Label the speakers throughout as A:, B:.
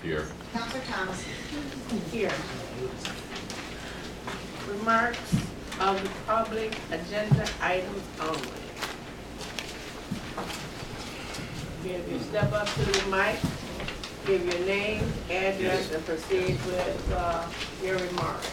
A: Here.
B: Counselor Thomas.
C: Here. Remarks of the public, agenda items only. If you step up to the mic, give your name, address, and proceed with your remarks.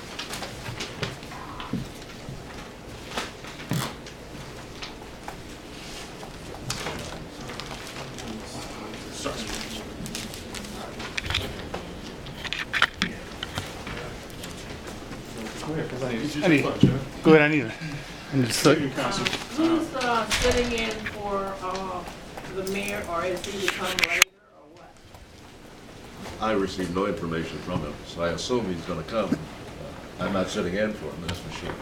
D: Go ahead, I need it.
C: Who's sitting in for the mayor, or is he to come later, or what?
A: I received no information from him, so I assume he's going to come. I'm not sitting in for him, that's for sure.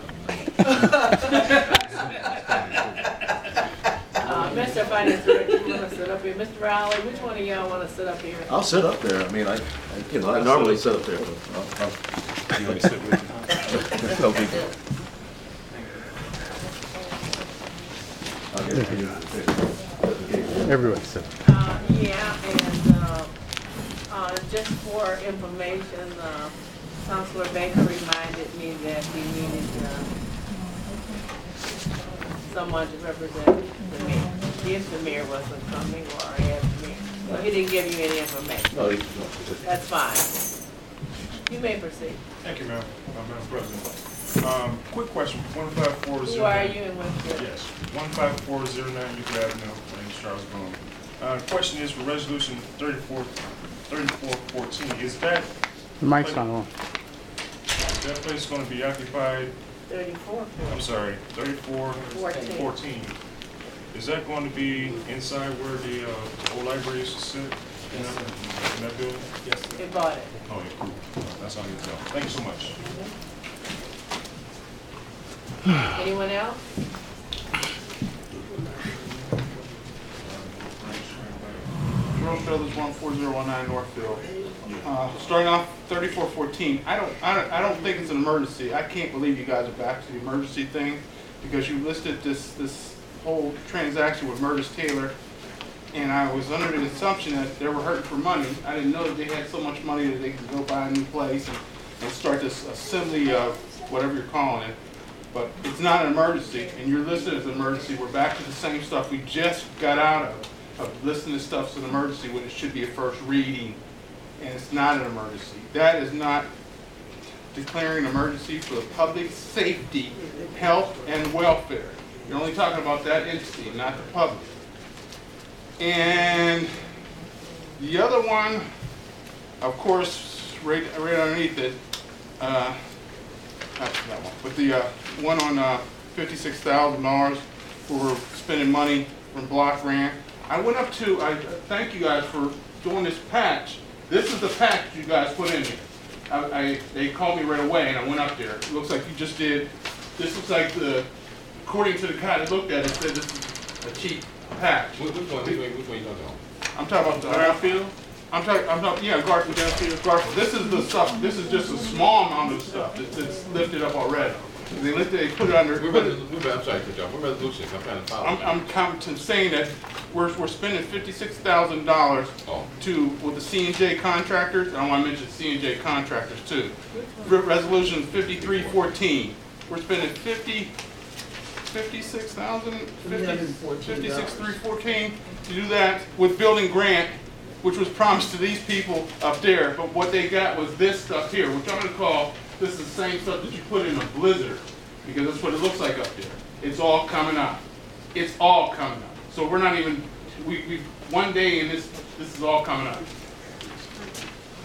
C: Mr. Finance Director, you want to sit up here? Mr. Rowley, which one of y'all want to sit up here?
A: I'll sit up there. I mean, I normally sit up there, but
D: You want to sit with
A: no big deal. I'll get you.
D: Everybody sit.
C: Yeah, and just for information, Councilor Baker reminded me that we needed someone to represent the mayor. If the mayor wasn't coming, or if the mayor. So he didn't give you any information.
A: No,
C: That's fine. You may proceed.
E: Thank you, Madam President. Quick question, 15409.
C: Who are you and what's your?
E: Yes, 15409 Euclid Avenue. My name is Charles Boone. Question is for resolution 3414. Is that
D: The mic's not on.
E: place going to be occupied?
C: 34.
E: I'm sorry, 3414. Is that going to be inside where the old library used to sit? In that building? Yes.
C: They bought it.
E: Oh, yeah, cool. That's all I need to know. Thank you so much.
C: Anyone else?
F: Jerome Feathers, 14019 Northfield. Starting off 3414. I don't think it's an emergency. I can't believe you guys are back to the emergency thing, because you listed this whole transaction with Murtis Taylor, and I was under the assumption that they were hurting for money. I didn't know that they had so much money that they could go buy a new place and start this assembly of whatever you're calling it. But it's not an emergency, and you're listed as an emergency. We're back to the same stuff we just got out of listing this stuff as an emergency when it should be a first reading, and it's not an emergency. That is not declaring an emergency for the public safety, health, and welfare. You're only talking about that entity, not the public. And the other one, of course, right underneath it, not that one, but the one on $56,000 for spending money from block grant. I went up to, I thank you guys for doing this patch. This is the patch you guys put in here. They called me right away and I went up there. It looks like you just did, this looks like according to the guy that looked at it, said this is a cheap patch.
A: Which one are you talking about?
F: I'm talking about the Garfield. I'm talking, yeah, Garfield. This is the stuff. This is just a small amount of stuff that's lifted up already. They put it under.
A: I'm sorry, what resolution? I'm trying to follow.
F: I'm saying that we're spending $56,000 with the C&J contractors. And I want to mention C&J contractors too. Resolution 5314. We're spending $56,314 to do that with building grant, which was promised to these people up there. But what they got was this stuff here, which I'm going to call, this is the same stuff that you put in a blizzard, because that's what it looks like up there. It's all coming out. It's all coming out. So we're not even, we one day and this is all coming out.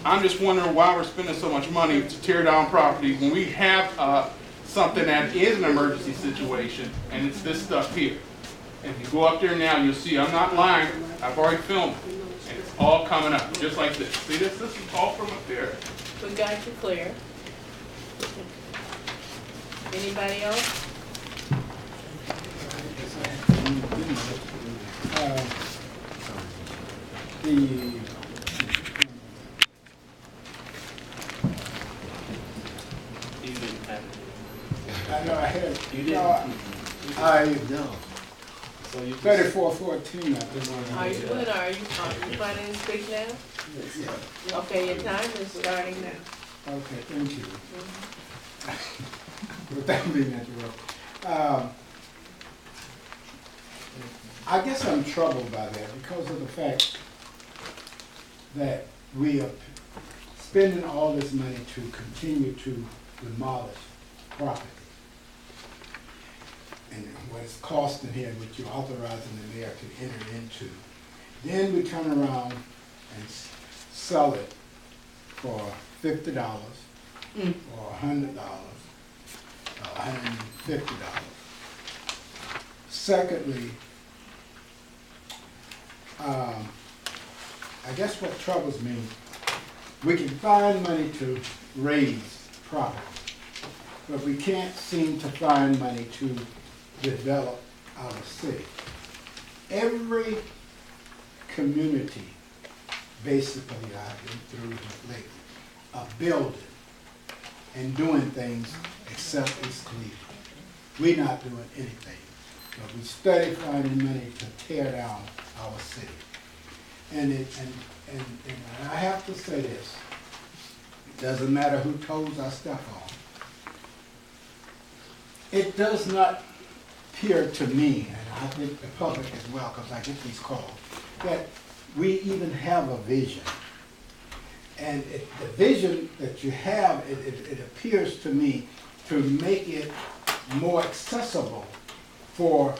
F: I'm just wondering why we're spending so much money to tear down property when we have something that is an emergency situation, and it's this stuff here. And if you go up there now, you'll see, I'm not lying, I've already filmed it. And it's all coming up, just like this. See this? This is all from up there.
C: We got you clear. Anybody else?
G: I know I had.
A: You
G: didn't. No. So you 3414. I didn't want to.
C: Are you planning to speak now?
G: Yeah.
C: Okay, your time is starting now.
G: Okay, thank you. Without being interrupted. I guess I'm troubled by that because of the fact that we are spending all this money to continue to demolish property. And what it's costing here, what you're authorizing the mayor to enter into. Then we turn around and sell it for $50 or $100 or $150. Secondly, I guess what troubles me, we can find money to raise property, but we can't seem to find money to develop our city. Every community, basically, I've been through lately, are building and doing things except East Cleveland. We're not doing anything, but we study finding money to tear down our city. And I have to say this, it doesn't matter who toes our stuff on. It does not appear to me, and I think the public as well, because I get these calls, that we even have a vision. And the vision that you have, it appears to me to make it more accessible for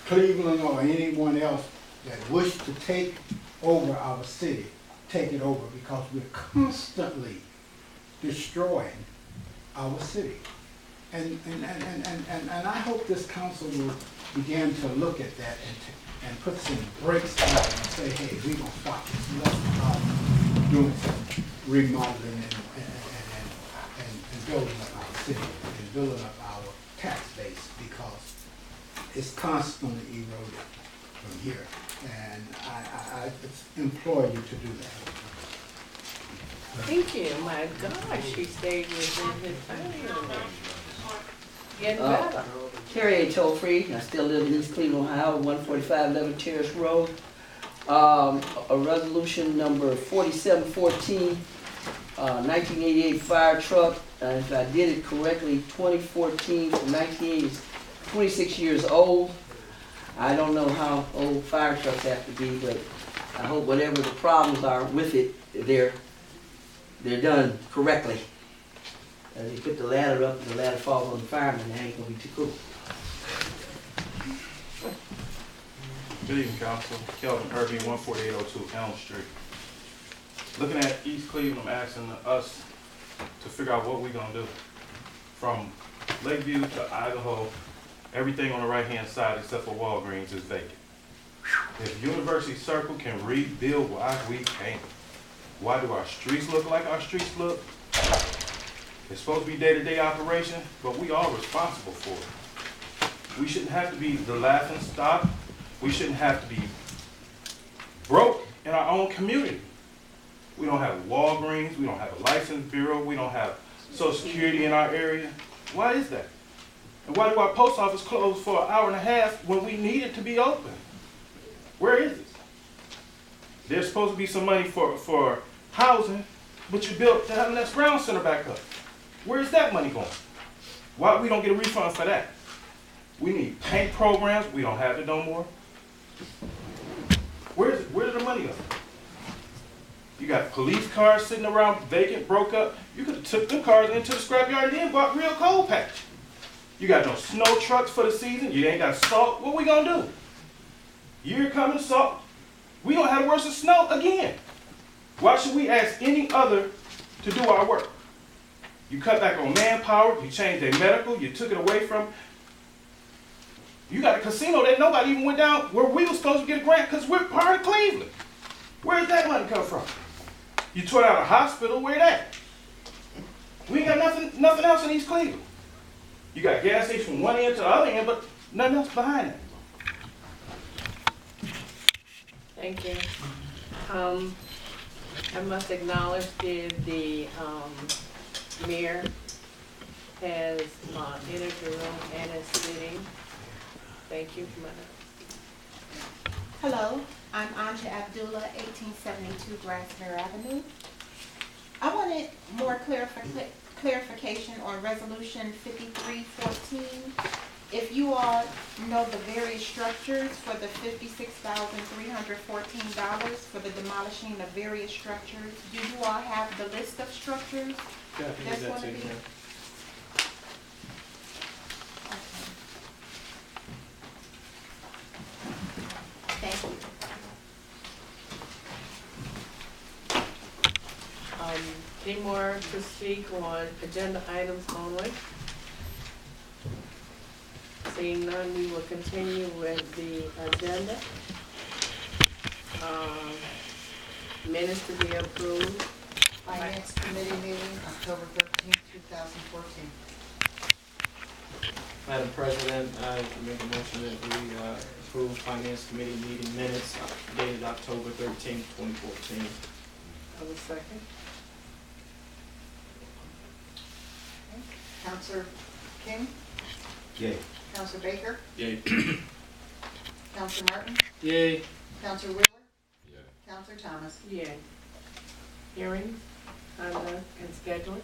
G: Cleveland or anyone else that wish to take over our city, take it over, because we're constantly destroying our city. And I hope this council will begin to look at that and put some brakes on it and say, hey, we're gonna stop this. Let's start doing some remodeling and building up our city and building up our tax base, because it's constantly eroded from here. And I implore you to do that.
C: Thank you. My gosh, he stayed within his time. Getting better.
B: Terry A. Toll-Free, I still live in East Cleveland, Ohio, 14511 Terrace Road. A resolution number 4714, 1988 fire truck. If I did it correctly, 2014 from 1980, 26 years old. I don't know how old fire trucks have to be, but I hope whatever the problems are with it, they're done correctly. They put the ladder up and the ladder falls on the fireman, that ain't gonna be too cool.
H: Good evening, Council. Kelvin Irby, 14802 Elm Street. Looking at East Cleveland, I'm asking us to figure out what we're gonna do. From Lakeview to Idaho, everything on the right-hand side except for Walgreens is vacant. If University Circle can rebuild, why we can't? Why do our streets look like our streets look? It's supposed to be day-to-day operation, but we are responsible for it. We shouldn't have to be the laughing stock. We shouldn't have to be broke in our own community. We don't have Walgreens, we don't have a license bureau, we don't have Social Security in our area. Why is that? And why do our post office close for an hour and a half when we need it to be open? Where is it? There's supposed to be some money for housing, but you built the MLS Brown Center back up. Where's that money going? Why we don't get a refund for that? We need paint programs, we don't have it no more. Where did the money go? You got police cars sitting around vacant, broke up. You could have took them cars into the scrapyard and then bought real coal patch. You got no snow trucks for the season. You ain't got salt. What we gonna do? Year coming, salt. We gonna have worse than snow again. Why should we ask any other to do our work? You cut back on manpower. You changed their medical. You took it away from. You got a casino that nobody even went down where we were supposed to get a grant because we're part of Cleveland. Where did that money come from? You tore out a hospital. Where that? We ain't got nothing else in East Cleveland. You got gas stations from one end to the other end, but nothing else behind that.
C: Thank you. I must acknowledge the mayor has entered the room and is sitting. Thank you, Commander.
I: Hello, I'm Anja Abdullah, 1872 Grassmere Avenue. I wanted more clarification on Resolution 5314. If you all know the various structures for the $56,314 for the demolishing of various structures, do you all have the list of structures?
J: Yeah, I can
I: That's
J: give that
I: one
J: to
I: of
J: you.
I: the-
J: Yeah.
I: Thank you.
C: Any more to speak on agenda items only? Seeing none, we will continue with the agenda. Minutes to be approved.
K: Finance Committee meeting, October 13th, 2014.
J: Madam President, I make a motion that we approve Finance Committee meeting minutes dated October 13th, 2014.
C: Have a second?
K: Counselor King,
J: Yay.
K: Counselor Baker,
J: Yay.
K: Counselor Martin,
J: Yay.
K: Counselor Wheeler, Counselor Thomas.
C: Yeah. Hearings, conduct, and scheduling.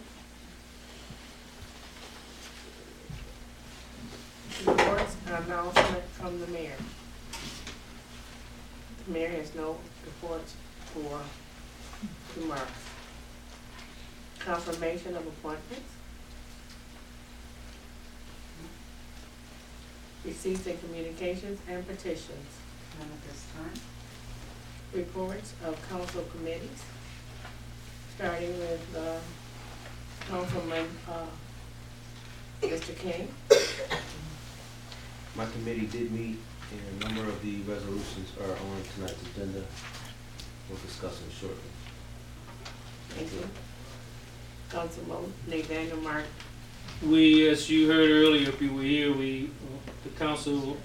C: Reports and announcement from the mayor. The mayor has no reports for tomorrow. Confirmation of appointments. Receipts and communications and petitions.
K: None at this time.
C: Reports of council committees, starting with Councilman Mr. King.
L: My committee did meet, and a number of the resolutions are on tonight's agenda. We'll discuss them shortly.
C: Thank you. Councilman Nathaniel Martin.
M: We, as you heard earlier, if you were here, the council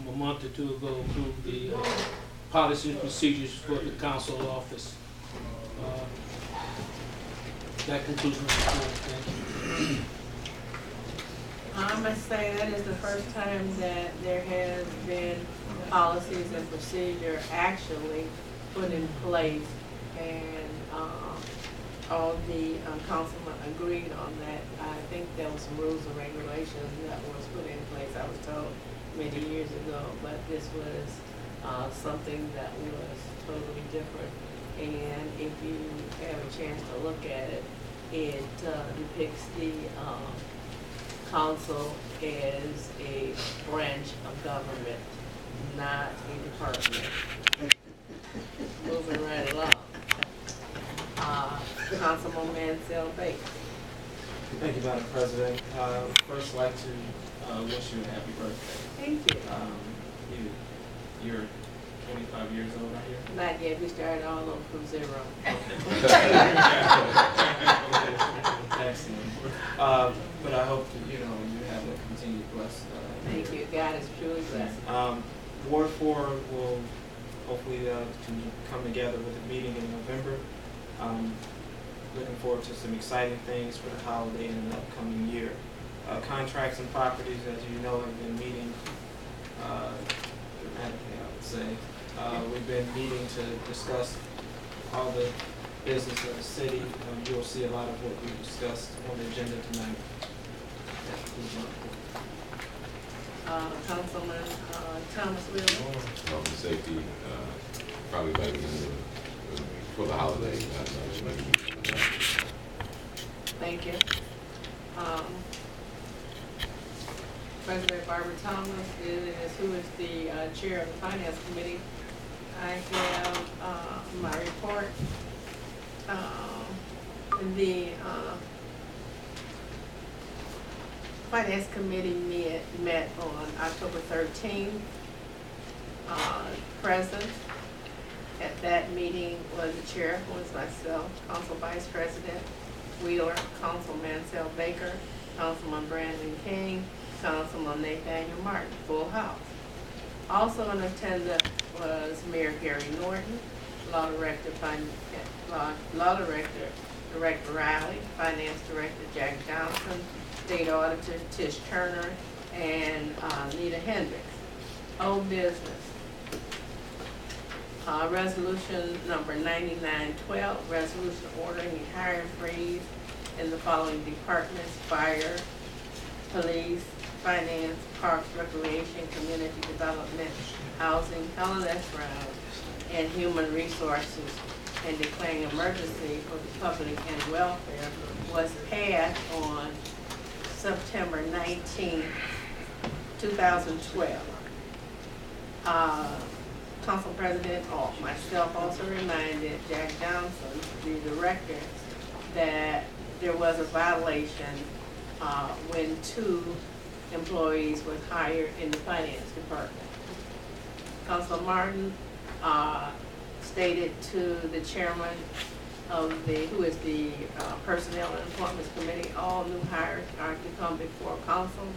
M: a month or two ago approved the policies and procedures for the council office. That concludes my report. Thank you.
C: I must say that is the first time that there has been policies and procedure actually put in place, and all the councilmen agreed on that. I think there was some rules and regulations that was put in place, I was told many years ago, but this was something that was totally different. And if you have a chance to look at it, it depicts the council as a branch of government, not a department. Moving right along. Councilman Mansell Baker.
J: Thank you, Madam President. First, I'd like to wish you a happy birthday.
C: Thank you.
J: You're 25 years old, I hear?
C: Not yet, we started all over from zero.
J: Excellent. But I hope that, you have a continued blessed.
C: Thank you, God is truly blessed.
J: Ward 4 will hopefully can come together with a meeting in November. Looking forward to some exciting things for the holiday and the upcoming year. Contracts and properties, as you know, have been meeting dramatically, I would say. We've been meeting to discuss all the business of the city. You'll see a lot of what we discussed on the agenda tonight. That concludes my report.
C: Councilman Thomas Wheeler.
N: Health and safety, probably by the end of for the holiday.
C: Thank you. President Barbara Thomas who is the chair of the Finance Committee. I have my report. The Finance Committee met on October 13th. Present at that meeting was the chair, who was myself, Council Vice President Wheeler, Councilman Mansell Baker, Councilman Brandon King, Councilman Nathaniel Martin, full house. Also in attendance was Mayor Gary Norton, Law Director Director Riley, Finance Director Jack Johnson, State Auditor Tish Turner, and Nita Hendricks. Old business. Resolution number 9912, resolution ordering a hiring freeze in the following departments: fire, police, finance, parks, recreation, community development, housing, Helen S. Brown, and human resources, and declaring emergency for the public and welfare, was passed on September 19, 2012. Council President myself also reminded Jack Johnson, the director, that there was a violation when 2 employees was hired in the finance department. Councilor Martin stated to the chairman of who is the Personnel and Appointments Committee, all new hires are to come before council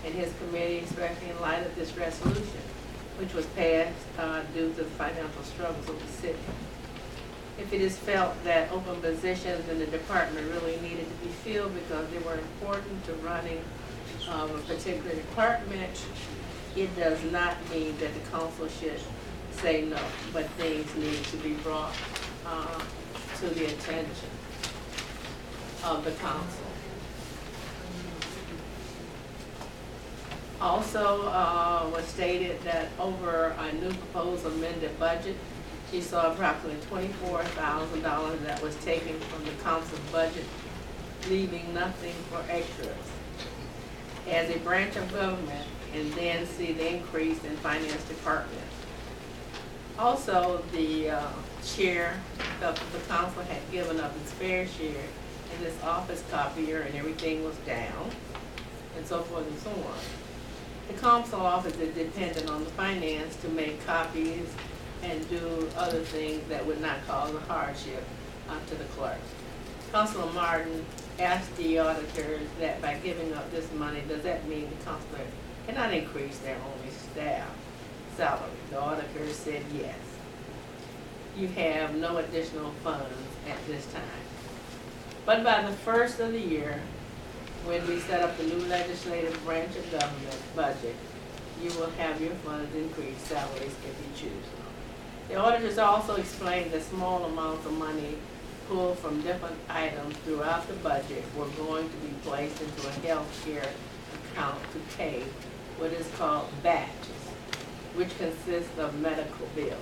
C: and his committee, especially in light of this resolution, which was passed due to the financial struggles of the city. If it is felt that open positions in the department really needed to be filled because they were important to running a particular department, it does not mean that the council should say no, but things need to be brought to the attention of the council. Also, was stated that over a new proposed amended budget, she saw approximately $24,000 that was taken from the council's budget, leaving nothing for extras. As a branch of government, and then see the increase in finance department. Also, the chair of the council had given up its fair share in this office copier, and everything was down, and so forth and so on. The council office is dependent on the finance to make copies and do other things that would not cause a hardship to the clerk. Councilor Martin asked the auditors that by giving up this money, does that mean the councilor cannot increase their only staff salary? The auditors said yes. You have no additional funds at this time. But by the first of the year, when we set up the new legislative branch of government budget, you will have your funds increase salaries if you choose. The auditors also explained that small amounts of money pulled from different items throughout the budget were going to be placed into a health care account to pay what is called batches, which consists of medical bills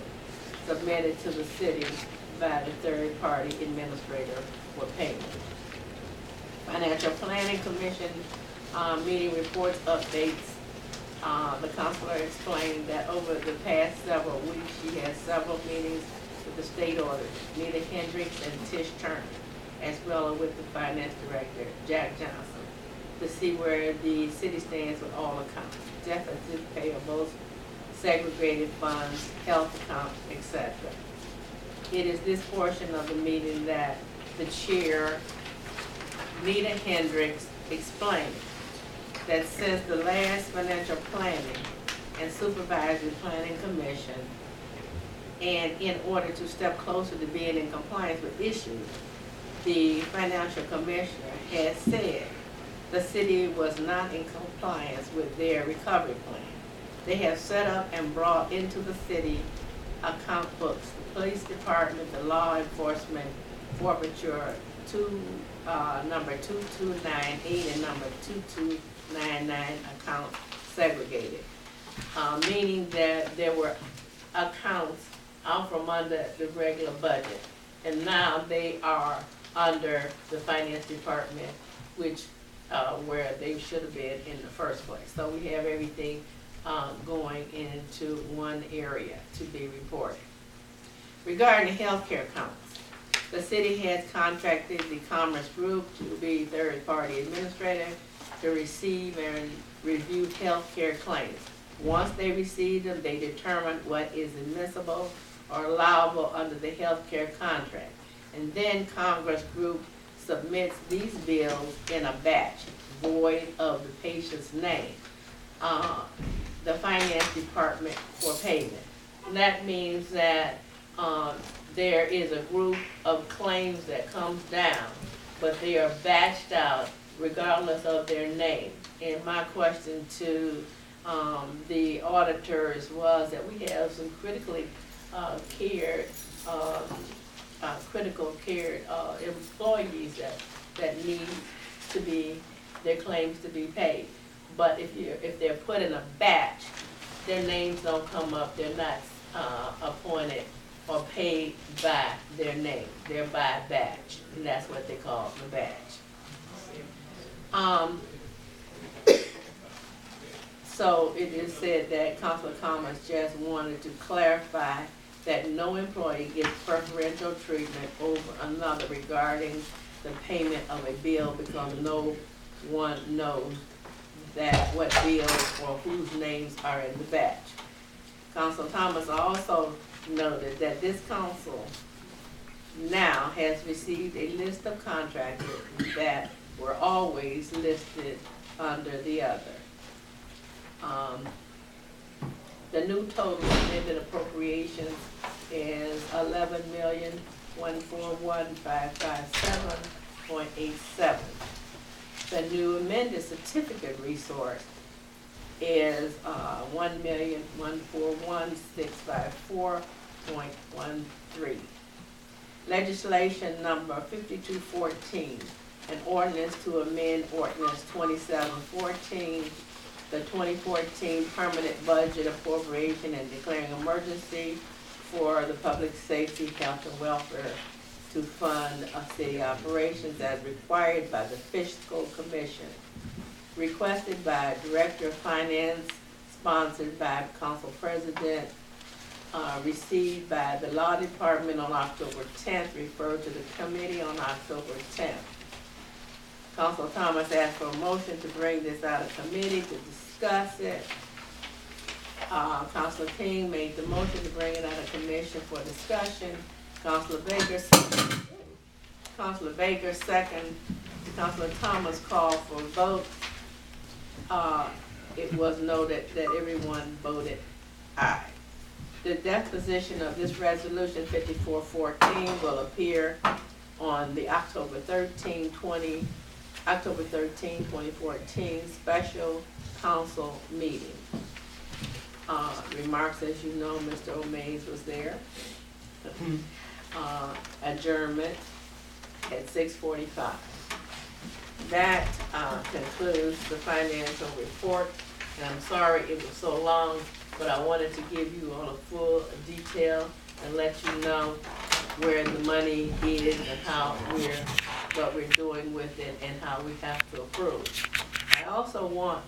C: submitted to the city by the third-party administrator for payment. Financial Planning Commission meeting reports updates. The councilor explained that over the past several weeks, she had several meetings with the state auditors, Nita Hendricks and Tish Turner, as well as with the finance director, Jack Johnson, to see where the city stands with all accounts, deficits, payables, segregated funds, health accounts, etc. It is this portion of the meeting that the chair, Nita Hendricks, explained that since the last financial planning and supervisory planning commission, and in order to step closer to being in compliance with issues, the financial commissioner has said the city was not in compliance with their recovery plan. They have set up and brought into the city account books, the police department, the law enforcement, forfeiture, number 2298 and number 2299 accounts segregated, meaning that there were accounts out from under the regular budget, and now they are under the finance department, which where they should have been in the first place. So we have everything going into one area to be reported. Regarding the healthcare accounts, the city has contracted the Commerce Group to be third-party administrator to receive and review healthcare claims. Once they receive them, they determine what is admissible or allowable under the healthcare contract. And then Commerce Group submits these bills in a batch, void of the patient's name, the finance department for payment. And that means that there is a group of claims that comes down, but they are batched out regardless of their name. And my question to the auditors was that we have some critically cared, critical care employees that need to be, their claims to be paid. But if they're put in a batch, their names don't come up, they're not appointed or paid by their name. They're by batch, and that's what they call the batch. So it is said that Councilor Thomas just wanted to clarify that no employee gets preferential treatment over another regarding the payment of a bill, because no one knows that what bills or whose names are in the batch. Councilor Thomas also noted that this council now has received a list of contractors that were always listed under the other. The new total amended appropriations is $11,141,557.87. The new amended certificate resource is $1,141,654.13. Legislation number 5214, an ordinance to amend ordinance 2714, the 2014 permanent budget appropriation, and declaring emergency for the public safety, health, and welfare to fund city operations as required by the Fiscal Commission. Requested by Director of Finance, sponsored by Council President, received by the Law Department on October 10th, referred to the committee on October 10th. Councilor Thomas asked for a motion to bring this out of committee to discuss it. Councilor King made the motion to bring it out of commission for discussion. Councilor Baker second. Councilor Thomas called for a vote. It was noted that everyone voted aye. The deposition of this resolution 5414 will appear on the October 13, 2014 special council meeting. Remarks, as you know, Mr. O'Mays was there. Adjournment at 6:45. That concludes the financial report, and I'm sorry it was so long, but I wanted to give you all a full detail and let you know where the money is and what we're doing with it and how we have to approve. I also want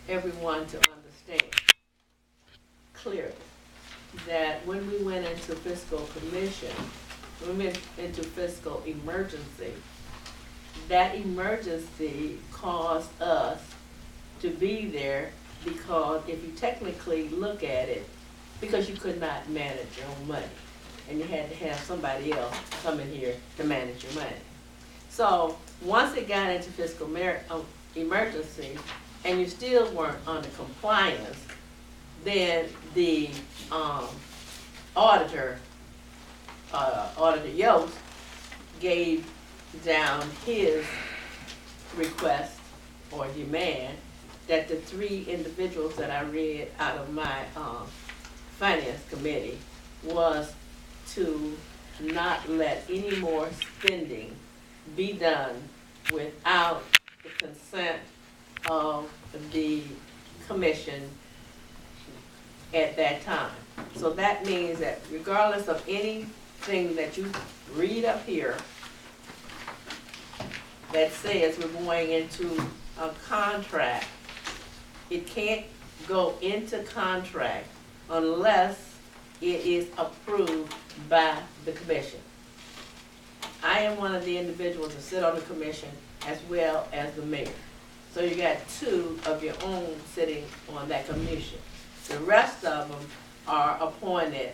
C: everyone to understand clearly that when we went into fiscal commission, we went into fiscal emergency, that emergency caused us to be there, because if you technically look at it, because you could not manage your own money, and you had to have somebody else come in here to manage your money. So once it got into fiscal emergency, and you still weren't under compliance, then the auditor Yost, gave down his request or demand that the three individuals that I read out of my finance committee was to not let any more spending be done without the consent of the commission at that time. So that means that regardless of anything that you read up here that says we're going into a contract, it can't go into contract unless it is approved by the commission. I am one of the individuals that sit on the commission as well as the mayor. So you got two of your own sitting on that commission. The rest of them are appointed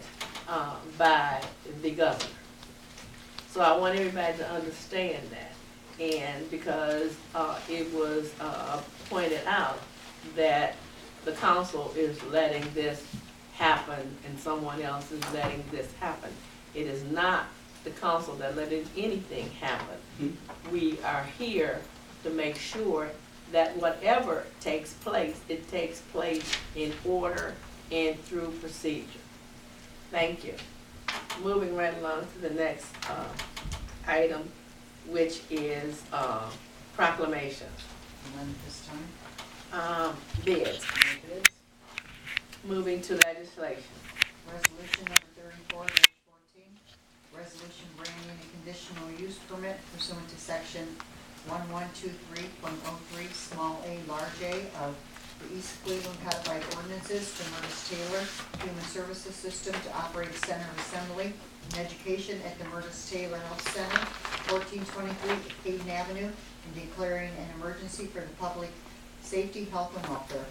C: by the governor. So I want everybody to understand that. And because it was pointed out that the council is letting this happen and someone else is letting this happen. It is not the council that let anything happen. We are here to make sure that whatever takes place, it takes place in order and through procedure. Thank you. Moving right along to the next item, which is proclamation.
K: None at this time.
C: Bids.
K: No bids.
C: Moving to legislation.
K: Resolution number 34-14, resolution granting a conditional use permit pursuant to section 1123.03, small a, large a of the East Cleveland Codified Ordinances to Murtis Taylor Human Services System to operate a center of assembly and education at the Murtis Taylor Health Center, 1423 Hayden Avenue, and declaring an emergency for the public safety, health, and welfare.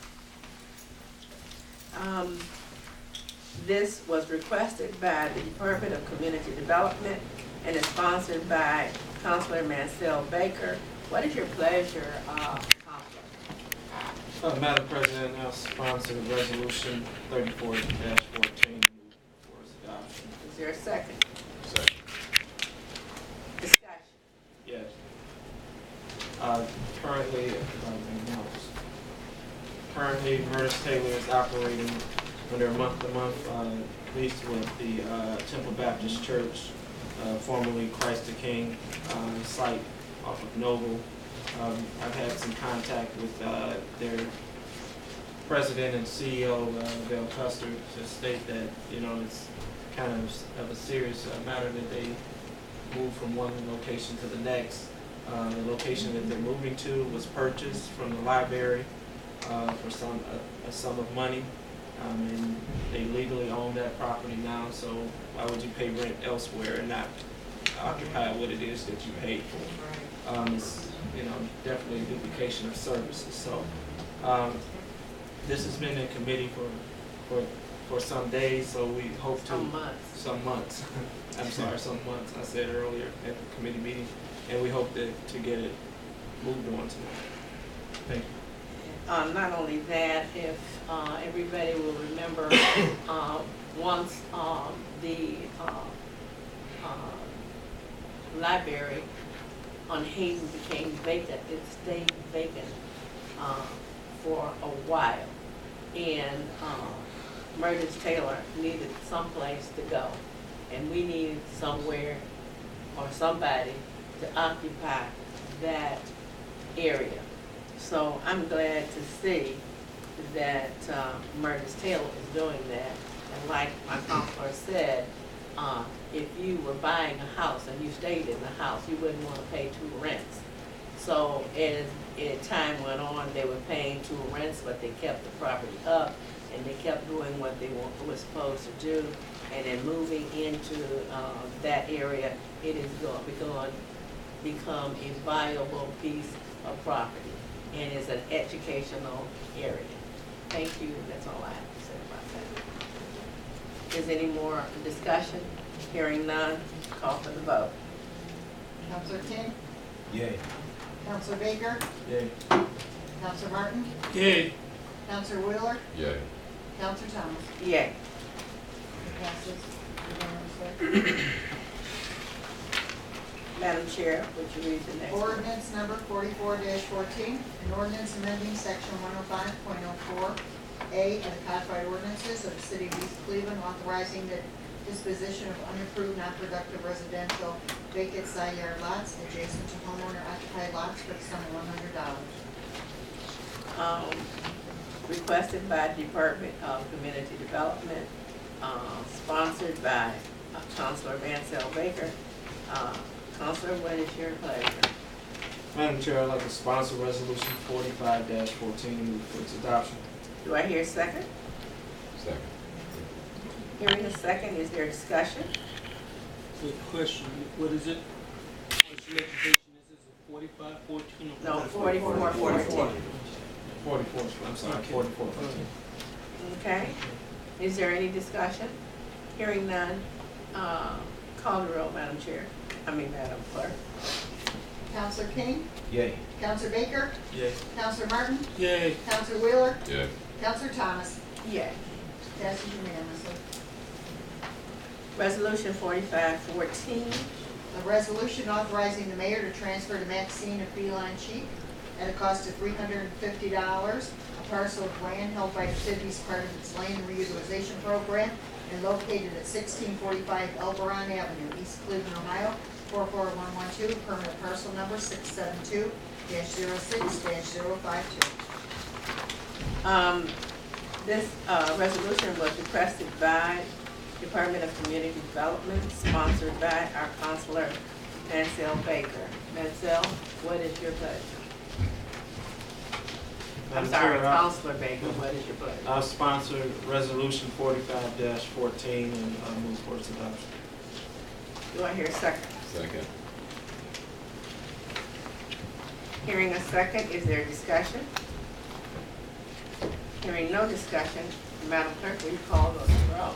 C: This was requested by the Department of Community Development and is sponsored by Councilor Mansell Baker. What is your pleasure, Councilor?
J: Madam President, I sponsor resolution 34-14 for its adoption.
C: Is there a second?
N: Second.
C: Discussion.
J: Yes. Currently, Murtis Taylor is operating under a month-to-month lease with the Temple Baptist Church, formerly Christ the King, site off of Noble. I've had some contact with their president and CEO, Bill Custer, to state that, you know, it's kind of a serious matter that they move from one location to the next. The location that they're moving to was purchased from the library for a sum of money, and they legally own that property now, so why would you pay rent elsewhere and not occupy what it is that you paid for? It's, you know, definitely a duplication of services. So this has been in committee for some days, so we hope to... Some months. I'm sorry, some months, I said earlier at the committee meeting, and we hope to get it moved on tonight. Thank you.
C: Not only that, if everybody will remember, once the library on Hayden became vacant, it stayed vacant for a while. And Murtis Taylor needed someplace to go. And we needed somewhere or somebody to occupy that area. So I'm glad to see that Murtis Taylor is doing that. And like my counselor said, if you were buying a house and you stayed in the house, you wouldn't want to pay 2 rents. So as time went on, they were paying 2 rents, but they kept the property up and they kept doing what they were supposed to do. And then moving into that area, it is going to become a viable piece of property. And it's an educational area. Thank you, that's all I have to say about that. Is any more discussion? Hearing none, call for the vote.
K: Counselor King?
L: Yay.
K: Counselor Baker?
J: Yay.
K: Counselor Martin?
M: Yay.
K: Counselor Wheeler?
N: Yay.
K: Counselor Thomas?
C: Yay.
K: Passes unanimously.
C: Madam Chair, would you read the next one?
K: Ordinance number 44-14, an ordinance amending section 105.04A of the codified ordinances of the city of East Cleveland, authorizing the disposition of unapproved, non-productive residential vacant side yard lots adjacent to homeowner occupied lots for the sum of $100.
C: Requested by Department of Community Development, sponsored by Councilor Mansell Baker. Councilor, what is your pleasure?
J: Madam Chair, I'd like to sponsor resolution 45-14 and move for its adoption.
C: Do I hear a second?
N: Second.
C: Hearing a second, is there discussion?
M: Good question. What is it? What's the legislation? Is it 45, 14?
C: No, 44-14.
J: 44, I'm sorry, 44-14.
C: Okay. Is there any discussion? Hearing none, call the roll, Madam Chair. Madam Clerk.
K: Counselor King?
L: Yay.
K: Counselor Baker?
J: Yay.
K: Counselor Martin?
M: Yay.
K: Counselor Wheeler?
N: Yay.
K: Counselor Thomas?
C: Yay.
K: Passes unanimously.
C: Resolution 45-14.
K: A resolution authorizing the mayor to transfer to Maxine a feline chief at a cost of $350, a parcel of land held by the city as part of its land reutilization program and located at 1645 Elberon Avenue, East Cleveland, Ohio, 44112, permanent parcel number 672-06-052.
C: This resolution was requested by Department of Community Development, sponsored by our counselor, Mansell Baker. Mansell, what is your budget? I'm
J: Madam
C: sorry,
J: Chair,
C: Counselor Baker, what is your budget?
J: I'll sponsor resolution 45-14 and move for its adoption.
C: Do I hear a second?
N: Second.
C: Hearing a second, is there discussion? Hearing no discussion, Madam Clerk, will you call the roll?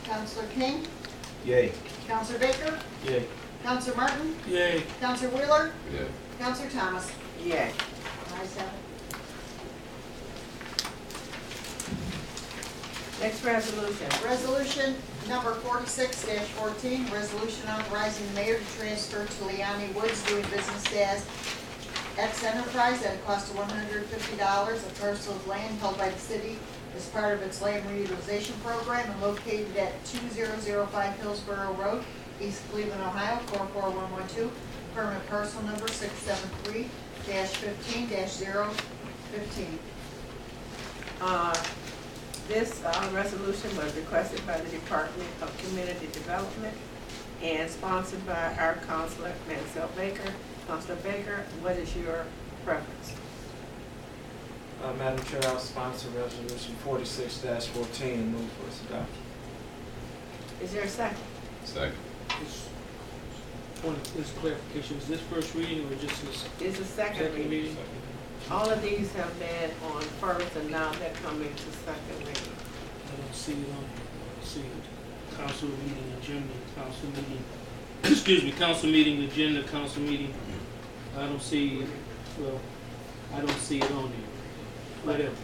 K: Counselor King,
L: Yay.
K: Counselor Baker,
J: Yay.
K: Counselor Martin,
M: Yay.
K: Counselor Wheeler,
N: Yeah.
K: Counselor Thomas.
C: Yay.
K: Ayes have it.
C: Next resolution.
K: Resolution number 46-14, resolution authorizing the mayor to transfer to Leani Woods doing business as X Enterprise at a cost of $150 a parcel of land held by the city as part of its land reutilization program and located at 2005 Hillsborough Road, East Cleveland, Ohio, 44112, permanent parcel number 673-15-015.
C: This resolution was requested by the Department of Community Development and sponsored by our counselor, Mansell Baker. Counselor Baker, what is your preference?
J: Madam Chair, I'll sponsor resolution 46-14 and move for its adoption.
C: Is there a second?
N: Second.
M: Point of this clarification, is this first reading or just this
C: It's a second
M: second
C: reading.
M: reading?
C: All of these have been on first and now they're coming to second reading.
M: I don't see it on here. I see it. Council meeting agenda, council meeting, excuse me, council meeting agenda, council meeting. I don't see, well, I don't see it on here. Whatever.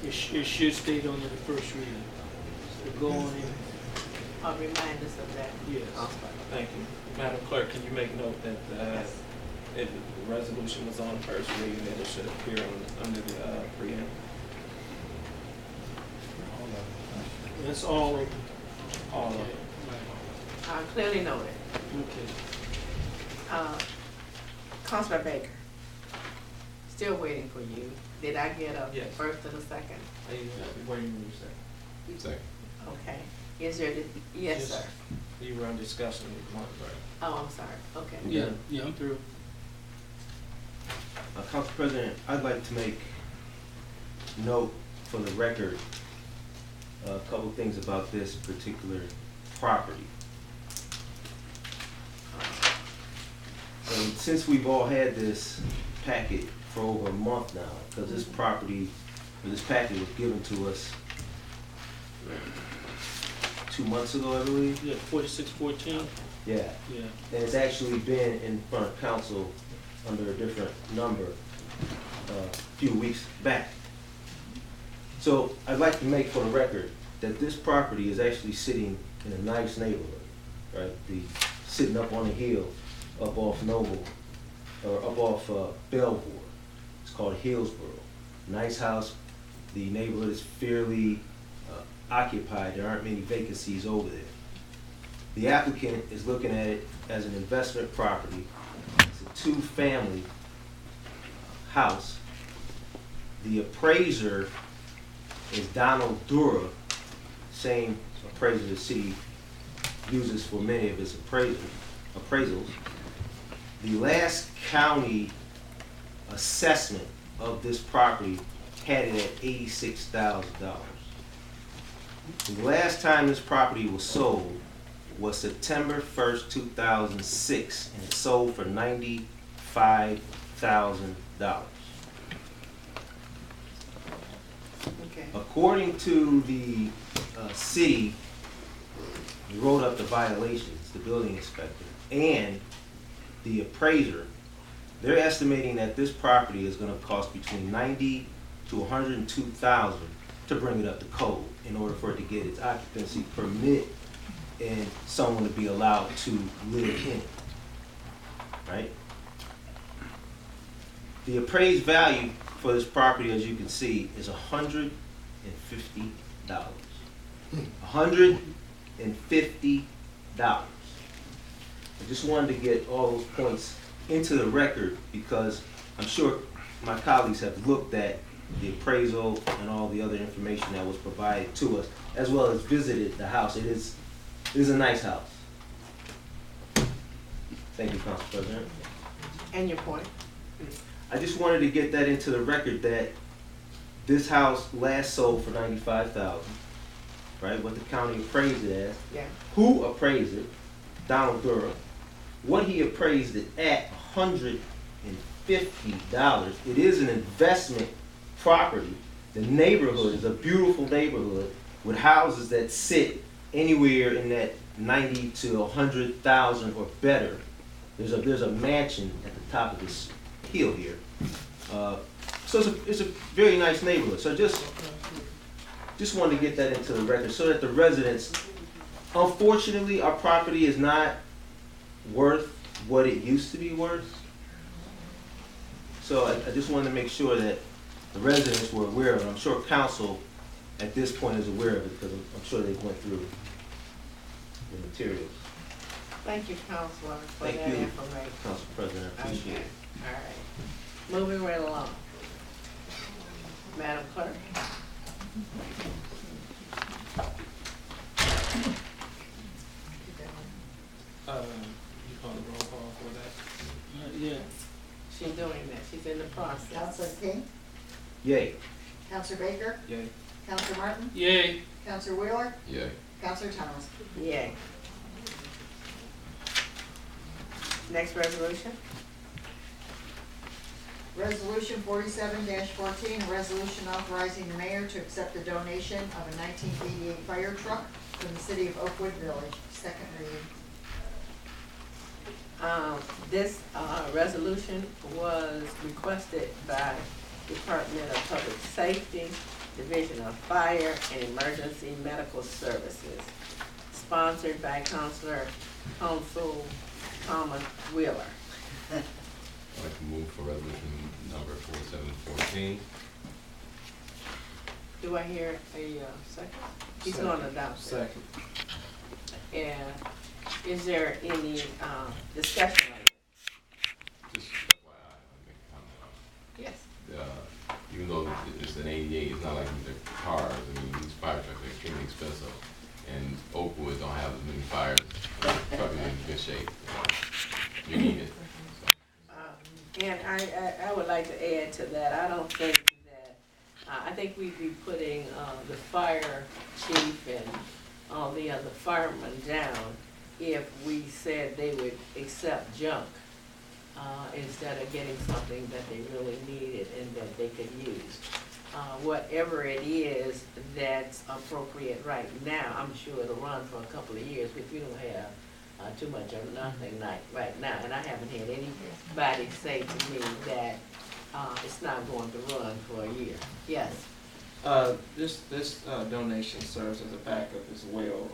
M: It should state on the first reading. So go on in.
C: Remind us of that.
M: Yes.
J: Thank you. Madam Clerk, can you make note that if the resolution was on first reading, that it should appear under the preamble?
M: That's all of them.
J: All of it.
C: Clearly noted.
M: Okay.
C: Counselor Baker, still waiting for you. Did I get a
J: Yes.
C: first and a second?
J: Waiting for you, sir.
N: Second.
C: Okay. Is there, yes, sir.
J: You were on discussion.
C: Oh, I'm sorry. Okay.
M: Yeah, I'm through.
L: Council President, I'd like to make note for the record a couple things about this particular property. And since we've all had this packet for over a month now, because this property, or this packet was given to us 2 months ago, I believe.
M: Yeah, 4614.
L: Yeah.
M: Yeah.
L: And it's actually been in front of council under a different number a few weeks back. So I'd like to make for the record that this property is actually sitting in a nice neighborhood, right? Sitting up on a hill up off Noble, or up off Belvoir. It's called Hillsborough. Nice house. The neighborhood is fairly occupied. There aren't many vacancies over there. The applicant is looking at it as an investment property. It's a two-family house. The appraiser is Donald Dura, same appraiser the city uses for many of its appraisals. The last county assessment of this property had it at $86,000. The last time this property was sold was September 1st, 2006, and it sold for $95,000.
C: Okay.
L: According to the city, we wrote up the violations, the building inspector, and the appraiser. They're estimating that this property is going to cost between $90,000 to $102,000 to bring it up to code in order for it to get its occupancy permit and someone to be allowed to live in it, right? The appraised value for this property, as you can see, is $150. $150. I just wanted to get all those points into the record because I'm sure my colleagues have looked at the appraisal and all the other information that was provided to us, as well as visited the house. It is a nice house. Thank you, Council President.
C: And your point?
L: I just wanted to get that into the record that this house last sold for $95,000, right? What the county appraised it as.
C: Yeah.
L: Who appraised it? Donald Durham. What he appraised it at, $150. It is an investment property. The neighborhood is a beautiful neighborhood with houses that sit anywhere in that 90 to 100,000 or better. There's a mansion at the top of this hill here. So it's a very nice neighborhood. So just wanted to get that into the record so that the residents, unfortunately, our property is not worth what it used to be worth. So I just wanted to make sure that the residents were aware of it. I'm sure council at this point is aware of it because I'm sure they went through the materials.
C: Thank you, Counselor, for
L: Thank
C: that
L: you,
C: information.
L: Council President. I appreciate
C: Okay.
L: it.
C: All right. Moving right along. Madam Clerk?
J: You call the roll call for that?
M: Yeah.
C: She's doing that. She's in the process.
K: Counselor King,
L: Yay.
K: Counselor Baker,
J: Yay.
K: Counselor Martin,
M: Yay.
K: Counselor Wheeler,
N: Yay.
K: Counselor Thomas.
C: Yay. Next resolution?
K: Resolution 47-14, a resolution authorizing the mayor to accept the donation of a 1988 fire truck from the city of Oakwood Village. Second reading.
C: This resolution was requested by Department of Public Safety, Division of Fire and Emergency Medical Services, sponsored by Councilor Thomas Wheeler.
N: I'd like to move for resolution number 4714.
C: Do I hear a second? He's going to adopt it.
J: Second.
C: And is there any discussion on it?
N: Just FYI, I'll make a comment.
C: Yes.
N: Even though it's an 88, it's not like the cars. I mean, these fire trucks are extremely expensive. And Oakwood don't have as many fires. The truck is in good shape. You need it.
C: And I would like to add to that, I don't think that, I think we'd be putting the fire chief and all the other firemen down if we said they would accept junk instead of getting something that they really needed and that they could use. Whatever it is that's appropriate right now, I'm sure it'll run for a couple of years if we don't have too much of nothing right now. And I haven't had anybody say to me that it's not going to run for a year. Yes?
J: This donation serves as a backup as well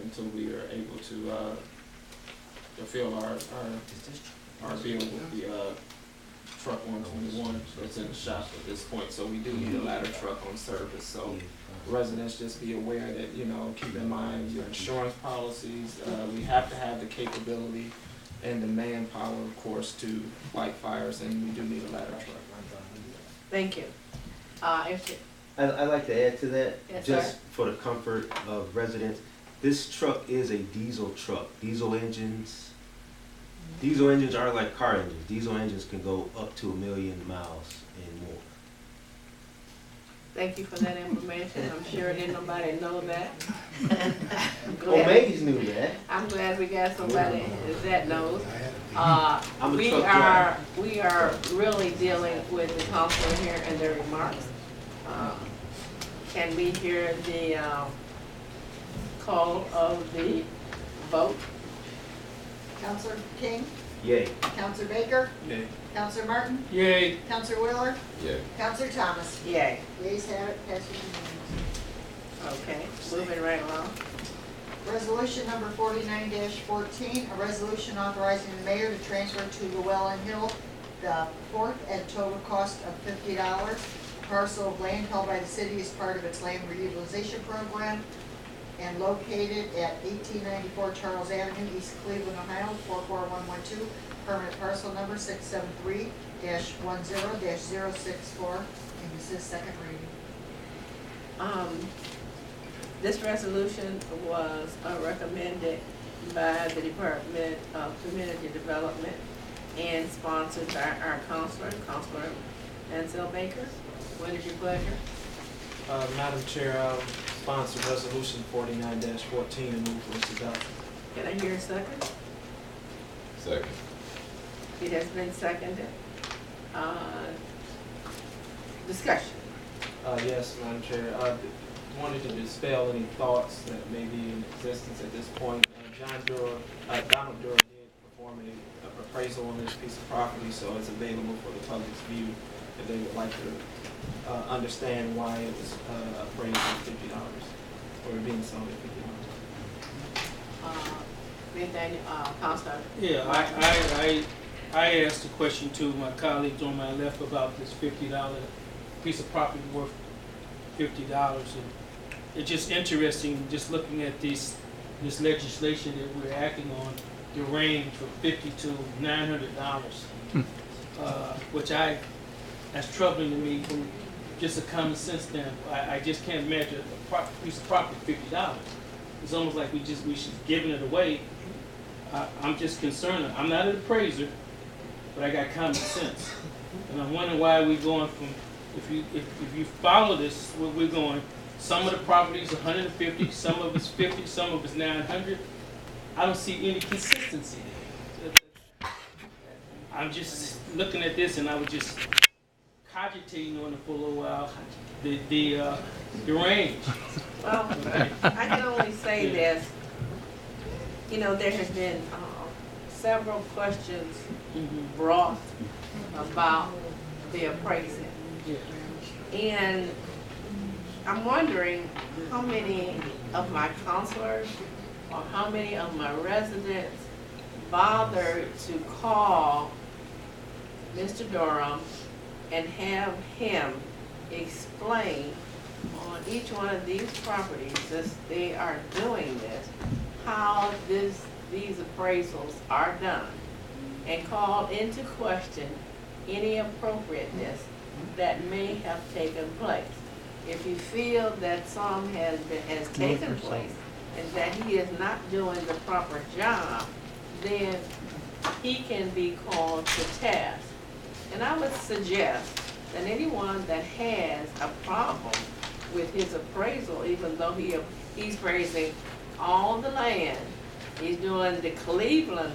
J: until we are able to fulfill our bill with the truck 121 that's in the shop at this point. So we do need a ladder truck on service. So residents just be aware that, you know, keep in mind your insurance policies. We have to have the capability and the manpower, of course, to fight fires, and we do need a ladder truck.
C: Thank you.
L: I'd like to add to that,
C: Yes,
L: just
C: sir.
L: for the comfort of residents. This truck is a diesel truck. Diesel engines are like car engines. Diesel engines can go up to 1 million miles and more.
C: Thank you for that information. I'm sure didn't nobody know that.
L: Well, Mays knew that.
C: I'm glad we got somebody that knows.
L: I'm a truck driver.
C: We are really dealing with the council here and their remarks. Can we hear the call of the vote?
K: Counselor King,
L: Yay.
K: Counselor Baker,
J: Yay.
K: Counselor Martin,
M: Yay.
K: Counselor Wheeler,
N: Yeah.
K: Counselor Thomas.
C: Yay.
K: Yeas have it, passes unanimously.
C: Okay, moving right along.
K: Resolution number 49-14, a resolution authorizing the mayor to transfer to Llewellyn Hill the fourth at a total cost of $50. Parcel of land held by the city as part of its land reutilization program and located at 1894 Charles Avenue, East Cleveland, Ohio, 44112, permanent parcel number 673-10-064, and this is second reading.
C: This resolution was recommended by the Department of Community Development and sponsored by our counselor, Counselor Ansel Baker. What is your pleasure?
J: Madam Chair, I'll sponsor resolution 49-14 and move for its adoption.
C: Can I hear a second?
N: Second.
C: It has been seconded. Discussion.
J: Yes, Madam Chair. Wanted to dispel any thoughts that may be in existence at this point. Donald Durr did perform an appraisal on this piece of property, so it's available for the public's view if they would like to understand why it was appraised at $50 or being sold at $50.
C: Counselor?
M: Yeah, I asked a question to my colleagues on my left about this $50 piece of property worth $50, and it's just interesting just looking at this legislation that we're acting on, the range from $50 to $900, which that's troubling to me from just a common sense standpoint. I just can't imagine a piece of property $50. It's almost like we should giving it away. I'm just concerned. I'm not an appraiser, but I got common sense, and I'm wondering why we're going from. If you follow this, where we're going, some of the properties 150, some of it's 50, some of it's 900. I don't see any consistency there. I'm just looking at this, and I was just cogitating on it for a little while. The range.
C: Well, I can only say this. You know, there has been several questions brought about the appraising. And I'm wondering how many of my counselors or how many of my residents bothered to call Mr. Durham and have him explain on each one of these properties, since they are doing this, how these appraisals are done, and call into question any appropriateness that may have taken place. If you feel that some has taken place and that he is not doing the proper job, then he can be called to task. And I would suggest that anyone that has a problem with his appraisal, even though he's appraising all the land, he's doing the Cleveland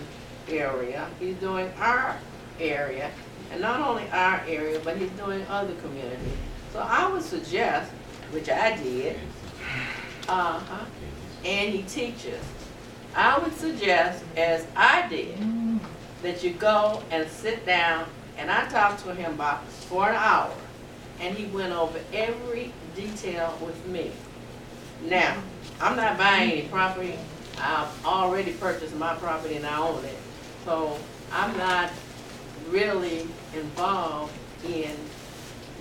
C: area, he's doing our area, and not only our area, but he's doing other communities. So I would suggest, which I did, and he teaches, I would suggest, as I did, that you go and sit down, and I talked to him for an hour, and he went over every detail with me. Now, I'm not buying any property. I've already purchased my property and I own it. So I'm not really involved in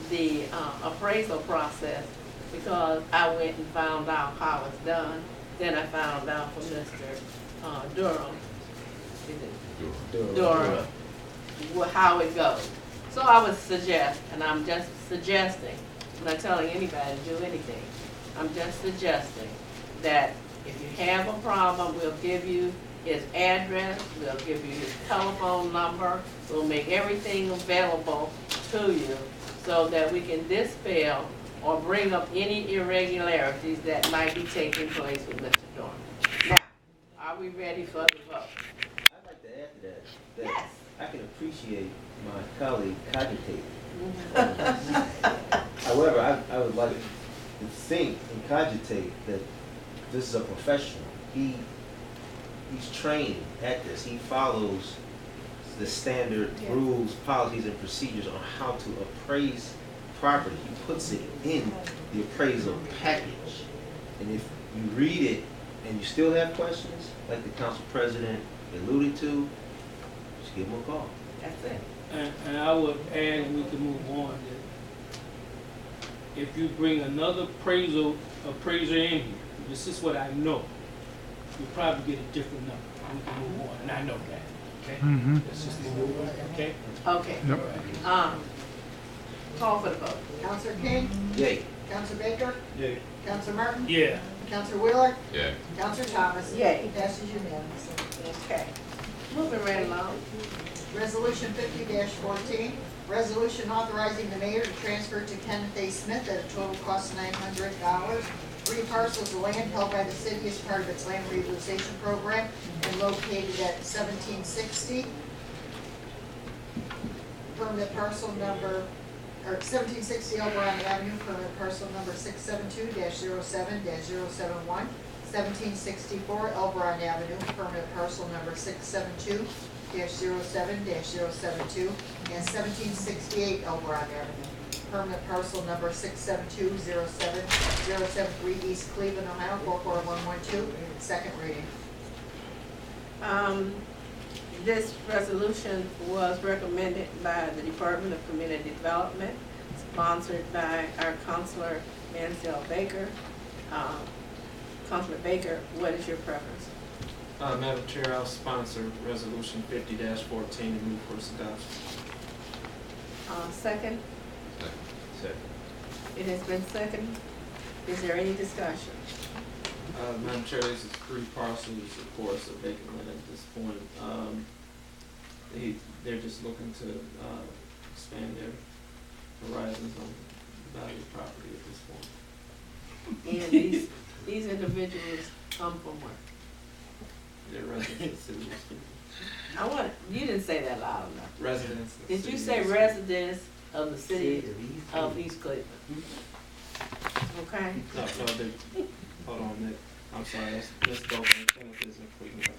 C: the appraisal process, because I went and found out how it's done. Then I found out from Mr. Durham, Durham, how it goes. So I would suggest, and I'm just suggesting, I'm not telling anybody to do anything, I'm just suggesting that if you have a problem, we'll give you his address, we'll give you his telephone number, we'll make everything available to you so that we can dispel or bring up any irregularities that might be taking place with Mr. Dorn. Now, are we ready for the vote?
L: I'd like to add to that, yes. I can appreciate my colleague cogitating. However, I would like to think and cogitate that this is a professional. He's trained at this. He follows the standard rules, policies, and procedures on how to appraise property. He puts it in the appraisal package. And if you read it and you still have questions, like the council president alluded to, just give him a call.
C: That's it.
M: And I would add, and we can move on, that if you bring another appraiser in here, this is what I know, you'll probably get a different number. We can move on, and I know that, okay? Let's just move on, okay?
C: Okay. Call for the vote.
K: Counselor King,
L: Yay.
K: Counselor Baker,
H: Yay.
K: Counselor Martin,
M: Yeah.
K: Counselor Wheeler,
N: Yeah.
K: Counselor Thomas.
C: Yay.
K: Passes unanimously.
C: Okay. Moving right along.
K: Resolution 50-14, resolution authorizing the mayor to transfer to Kenneth A. Smith at a total cost of $900, 3 parcels of land held by the city as part of its land reutilization program and located at 1760. Permit parcel number, or 1760 Elberon Avenue, permit parcel number 672-07-071. 1764 Elberon Avenue, permit parcel number 672-07-072, and 1768 Elberon Avenue, permit parcel number 672-07073, East Cleveland, Ohio, 44112, second reading.
C: This resolution was recommended by the Department of Community Development, sponsored by our Councilor Mansell Baker. Councilor Baker, what is your preference?
J: Madam Chair, I'll sponsor resolution 50-14 and move for its adoption.
C: Second?
L: Second.
C: It has been seconded. Is there any discussion?
J: Madam Chair, this is 3 parcels, of course, of vacant land at this point. They're just looking to expand their horizons on the value of property at this point.
C: And these individuals come from where?
J: They're residents of the city.
C: You didn't say that loud enough.
J: Residents of the
C: Did you
J: city
C: say
J: of East
C: residents of the city of East Cleveland? Okay?
J: No, hold on, Nick. I'm sorry, let's go from Kenneth is in Cleveland.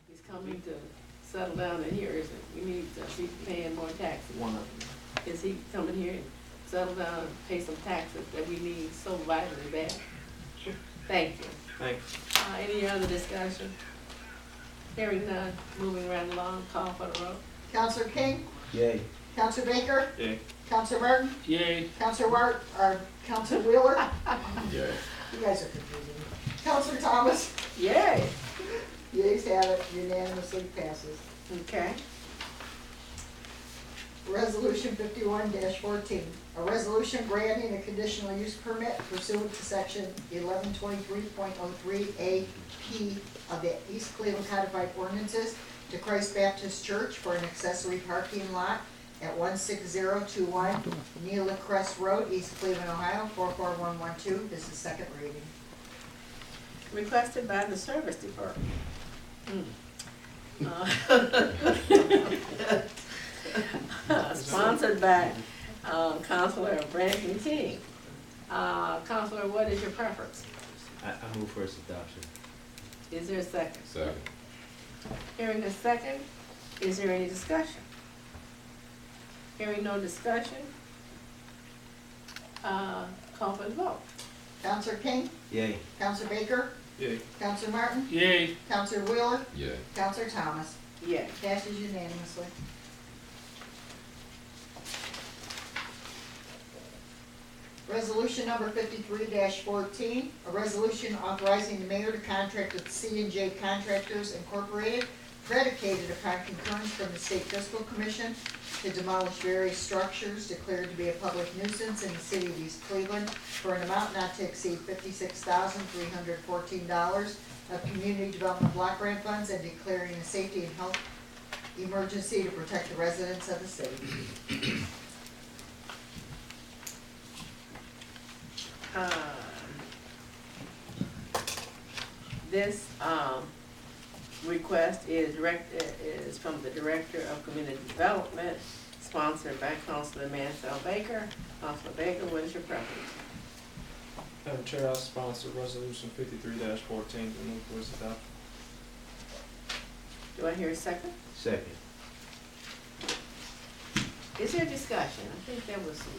C: He's coming to settle down in here, isn't he? We need to be paying more taxes.
J: One of them.
C: Is he coming here and settle down and pay some taxes that we need so vitally bad? Thank you.
J: Thanks.
C: Any other discussion? Hearing none, moving right along, call for the vote.
K: Counselor King,
L: Yay.
K: Counselor Baker,
J: Yay.
K: Counselor Martin,
M: Yay.
K: Counselor Counselor Wheeler.
J: Yay.
K: You guys are confusing me. Counselor Thomas.
C: Yay.
K: Yeas have it, unanimously passes.
C: Okay.
K: Resolution 51-14, a resolution granting a conditional use permit pursuant to section 1123.03A-P of the East Cleveland Codified Ordinances to Christ Baptist Church for an accessory parking lot at 16021 Neela Crest Road, East Cleveland, Ohio, 44112. This is second reading.
C: Requested by the Service Department. Sponsored by Councilor Brandon King. Councilor, what is your preference?
L: I move for its adoption.
C: Is there a second?
N: Second.
C: Hearing a second, is there any discussion? Hearing no discussion, call for the vote.
K: Counselor King,
L: Yay.
K: Counselor Baker,
J: Yay.
K: Counselor Martin,
M: Yay.
K: Counselor Wheeler,
N: Yeah.
K: Counselor Thomas.
C: Yes.
K: Passes unanimously. Resolution number 53-14, a resolution authorizing the mayor to contract with C&J Contractors Incorporated, predicated upon concurrence from the State Fiscal Commission, to demolish various structures declared to be a public nuisance in the city of East Cleveland for an amount not to exceed $56,314 of community development block grant funds, and declaring a safety and health emergency to protect the residents of the city.
C: This request is from the Director of Community Development, sponsored by Councilor Mansell Baker. Councilor Baker, what is your preference?
J: Madam Chair, I'll sponsor resolution 53-14 and move for its adoption.
C: Do I hear a second?
L: Second.
C: Is there discussion? I think there was some.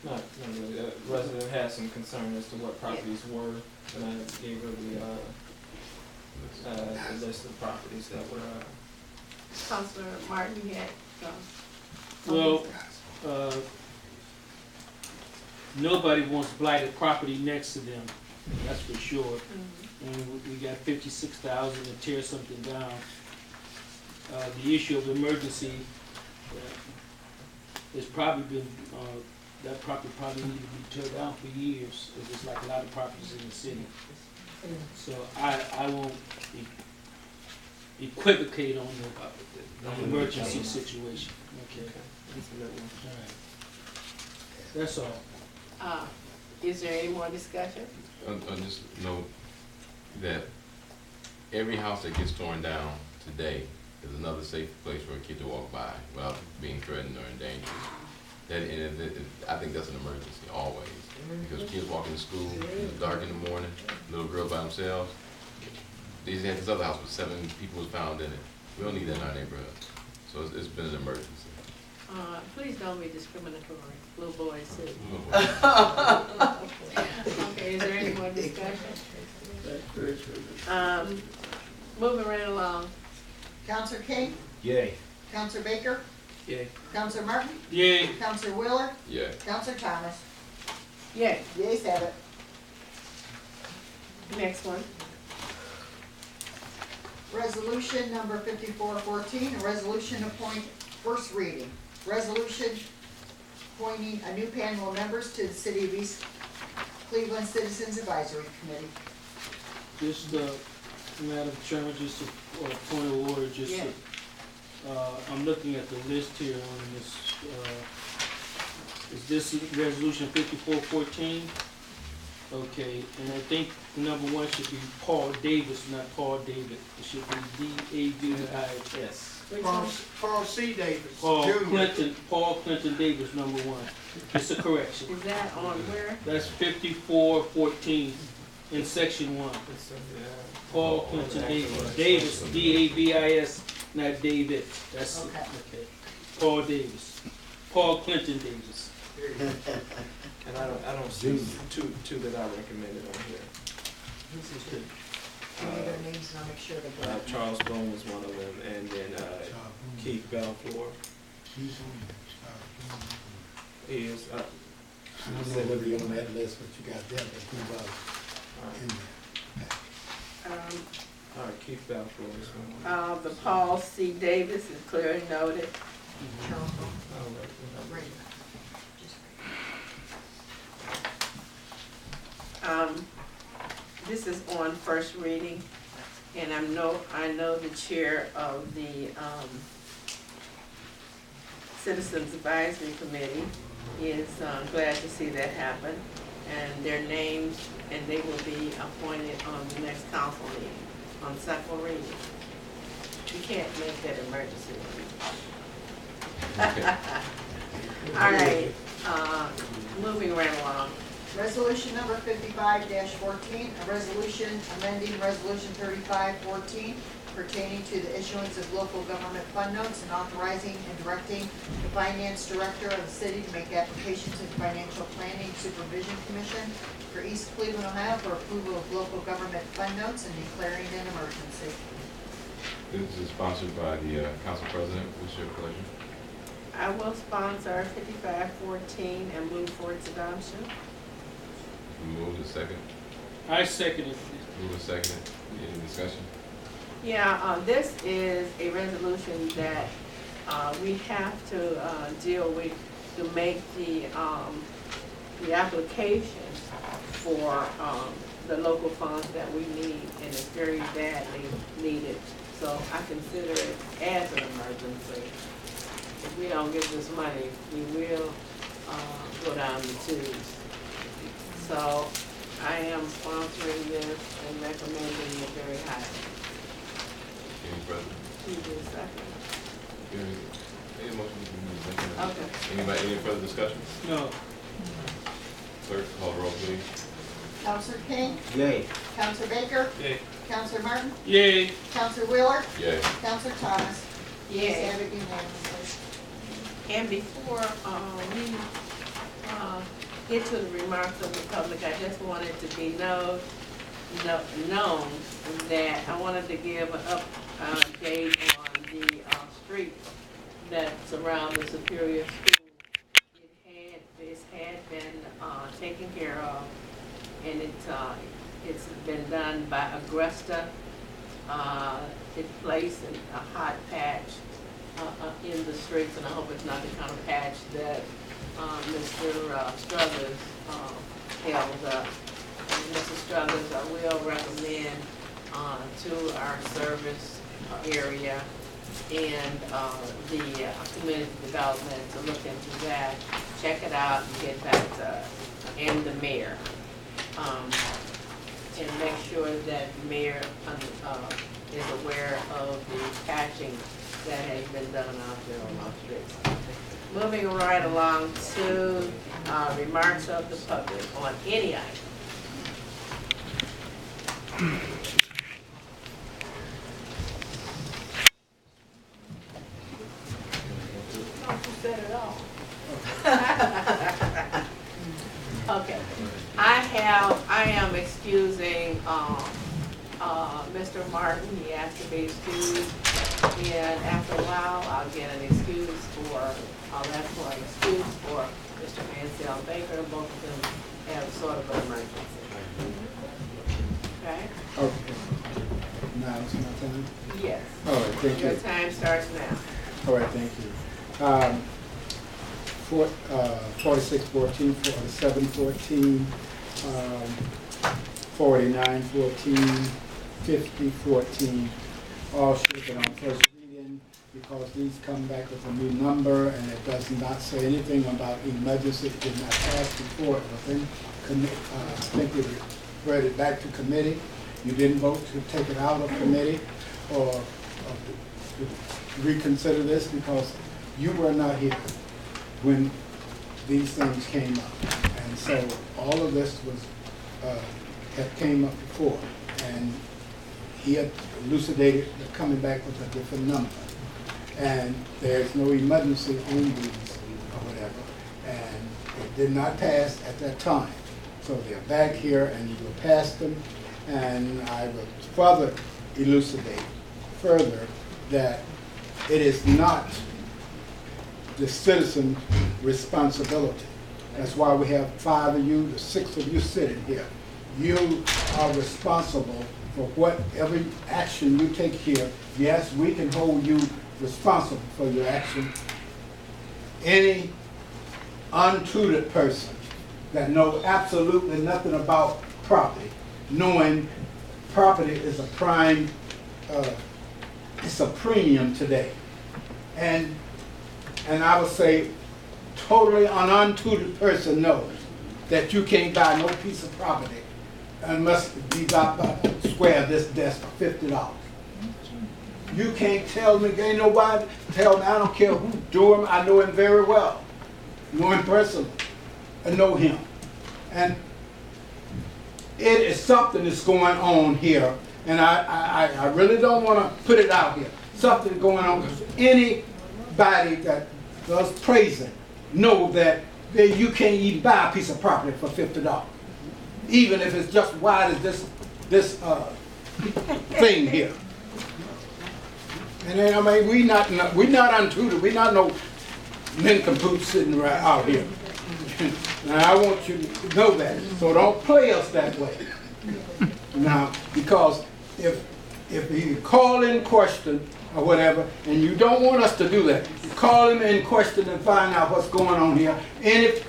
J: Not really. The resident had some concern as to what properties were, and I gave her the list of properties that were,
C: Councilor Martin, you had,
M: Well, nobody wants blighted property next to them, that's for sure. And we got 56,000 to tear something down. The issue of emergency, it's probably been, that property probably need to be torn down for years, because it's like a lot of properties in the city. So I won't equivocate on the emergency situation, okay? All right. That's all.
C: is there any more discussion?
N: Just note that every house that gets torn down today is another safe place for a kid to walk by without being threatened or endangered. I think that's an emergency always, because kids walking to school in the dark in the morning, little girl by themselves. They had this other house with 7 people was found in it. We don't need that in our neighborhood. So it's been an emergency.
C: Please don't be discriminatory, little boys too.
N: Little boys.
C: Okay, is there any more discussion? Moving right along.
K: Counselor King,
L: Yay.
K: Counselor Baker,
M: Yay.
K: Counselor Martin,
M: Yay.
K: Counselor Wheeler,
N: Yeah.
K: Counselor Thomas.
C: Yay.
K: Yeas have it.
C: Next one.
K: Resolution number 5414, a resolution appoint, first reading. Resolution appointing a new panel of members to the City of East Cleveland Citizens Advisory Committee.
M: Just, Madam Chairman, just a point of order, just,
C: Yeah.
M: I'm looking at the list here on this, is this resolution 5414? Okay, and I think number 1 should be Paul Davis, not Paul David. It should be D-A-V-I-S.
G: Paul C. Davis.
M: Paul Clinton Davis, number 1. It's a correction.
C: Is that on where?
M: That's 5414 in section 1. Paul Clinton Davis. Davis, D-A-V-I-S, not David. That's
K: Okay.
M: okay. Paul Davis. Paul Clinton Davis.
J: and I don't see two that I recommended on here.
K: This is good. Give me their names and I'll make sure they go.
J: Charles Bone was one of them, and then Keith Balfour. He is,
G: I don't know whether you're on that list, but you got them, but who was in there?
J: all right, Keith Balfour is one.
C: The Paul C. Davis is clearly noted.
K: Charles,
J: All right.
K: right.
C: This is on first reading, and I know the chair of the Citizens Advisory Committee is glad to see that happen, and their names, and they will be appointed on the next council meeting, on second reading. You can't make that emergency. All right, moving right along.
K: Resolution number 55-14, a resolution amending resolution 3514 pertaining to the issuance of local government fund notes and authorizing and directing the finance director of the city to make application to the Financial Planning Supervision Commission for East Cleveland, Ohio for approval of local government fund notes and declaring an emergency.
N: This is sponsored by the council president. What's your pleasure?
C: I will sponsor 5514 and move for its adoption.
N: Move to second.
M: I second it.
N: Move to second. Any discussion?
C: Yeah, this is a resolution that we have to deal with to make the application for the local funds that we need, and it's very badly needed. So I consider it as an emergency. If we don't get this money, we will go down the tubes. So I am sponsoring this and recommending it very highly.
N: Any further?
C: You do a second.
N: Any motion?
C: Okay.
N: Anybody, any further discussion?
M: No.
N: Clerk, call the roll, please.
K: Counselor King,
L: Yay.
K: Counselor Baker,
J: Yay.
K: Counselor Martin,
M: Yay.
K: Counselor Wheeler,
N: Yay.
K: Counselor Thomas.
C: Yeah.
K: Yeas have it unanimously.
C: And before we get to the remarks of the public, I just wanted to be known known that I wanted to give an update on the street that surrounds the Superior School. This had been taken care of, and it's been done by Agresta. It placed a hot patch in the streets, and I hope it's not the kind of patch that Mr. Struthers held up. And Mr. Struthers, I will recommend to our service area and the community development to look into that, check it out, and get back to us, and the mayor. And make sure that the mayor is aware of the patching that has been done out there on our streets. Moving right along to remarks of the public on any item. You said it all. Okay. I am excusing Mr. Martin. He asked to be excused, and after a while, I'll get an excuse for, I'll ask for an excuse for Mr. Mansell Baker. Both of them have sort of an emergency. Okay?
G: Okay. Now it's my time?
C: Yes.
G: All right, thank you.
C: Your time starts now.
G: All right, thank you. 4614, 4714, 4914, 5014, all should have been on first reading because these come back with a new number and it does not say anything about emergency. It did not pass before. I think we read it back to committee. You didn't vote to take it out of committee or to reconsider this because you were not here when these things came up. And so all of this was had came up before. And he had elucidated coming back with a different number. And there's no emergency on these or whatever. And it did not pass at that time. So they're back here and you will pass them. And I will further elucidate further that it is not the citizen's responsibility. That's why we have 5 of you, the 6 of you sitting here. You are responsible for whatever action you take here. Yes, we can hold you responsible for your action. Any untutored person that knows absolutely nothing about property, knowing property is a prime, it's a premium today. And I would say totally an untutored person knows that you can't buy no piece of property unless be about square this desk for $50. You can't tell me, ain't nobody tell me, I don't care who do him, I know him very well. Know him personally. I know him. And it is something that's going on here, and I really don't want to put it out here. Something going on, because anybody that does praising know that you can't even buy a piece of property for $50, even if it's just wide as this thing here. And then I mean, we not untutored. We not no nincompoops sitting right out here. Now I want you to know that. So don't play us that way. Now, because if you call in question or whatever, and you don't want us to do that, you call him in question and find out what's going on here. Any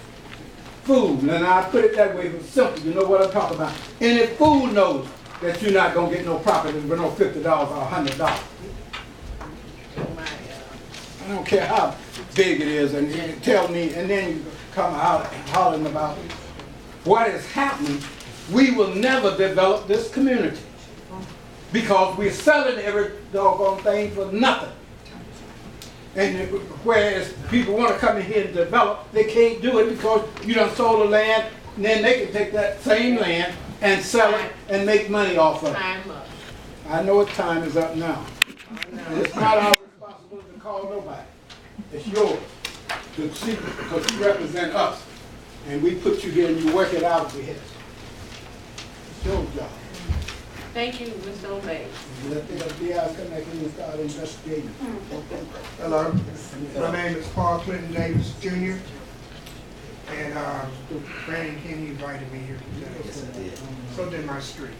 G: fool, and I put it that way, it's simple, you know what I'm talking about. Any fool knows that you're not going to get no property for no $50 or $100. I don't care how big it is, and you tell me, and then you come out hollering about what is happening. We will never develop this community because we're selling every doggone thing for nothing. And whereas people want to come in here and develop, they can't do it because you done sold the land, and then they can take that same land and sell it and make money off of it.
C: Time up.
G: I know what time is up now. And it's not our responsibility to call nobody. It's yours to see, because you represent us. And we put you here and you work it out with us. It's your job.
C: Thank you, Mr. O'May.
G: Let the FBI come back and start investigating.
O: Hello, my name is Paul Clinton Davis Jr. And Brandon King invited me here today.
L: Yes, I did.
O: So did my street.